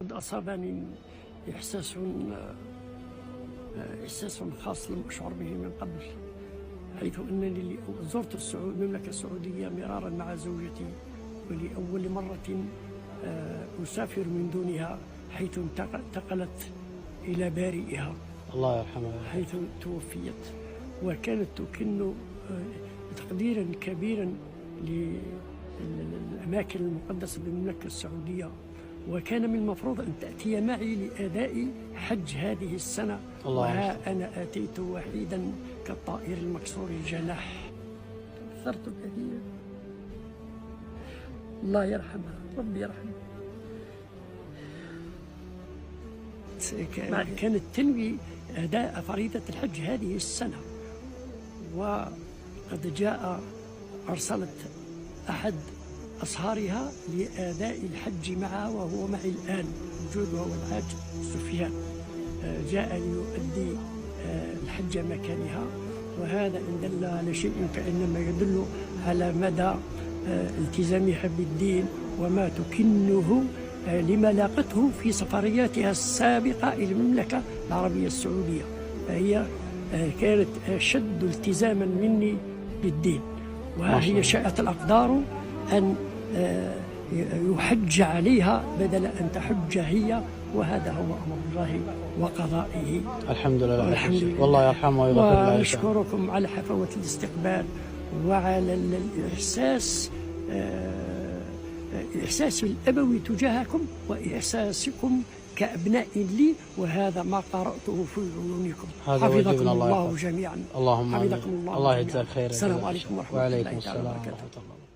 قد أصابني إحساس خاص لم أشعر به من قبل، حيث أنني زرت المملكة السعودية مرارا مع زوجتي، ولأول مرة أسافر من دونها، حيث انتقلت إلى بارئها الله يرحمها، حيث توفيت. وكانت تكن تقديرا كبيرا للأماكن المقدسة بالمملكة السعودية، وكان من المفروض أن تأتي معي لأداء حج هذه السنة، وها أنا آتيت وحيدا كالطائر المكسور الجناح. تأثرت كثيرا. الله يرحمها، ربي يرحمها. كانت تنوي أداء فريضة الحج هذه السنة، وقد أرسلت أحد أصهارها لأداء الحج معها، وهو معي الآن موجود، وهو الحاج سفيان، جاء ليؤدي الحج مكانها. وهذا إن دل على شيء فإنما يدل على مدى التزامها بالدين وما تكنه لما لاقته في سفرياتها السابقة إلى المملكة العربية السعودية، فهي كانت أشد التزاما مني بالدين. وهي شاءت الأقدار أن يحج عليها بدل أن تحج هي، وهذا هو أمر الله وقضائه. الحمد لله. الحمد لله. والله يرحمه ويغفر له. ونشكركم على حفاوة الاستقبال وعلى الإحساس الأبوي تجاهكم وإحساسكم كأبناء لي، وهذا ما قرأته في عيونكم. حفظكم الله جميعا. اللهم حفظكم الله. الله يجزاك خير. السلام عليكم ورحمة الله وبركاته. وعليكم السلام ورحمة الله.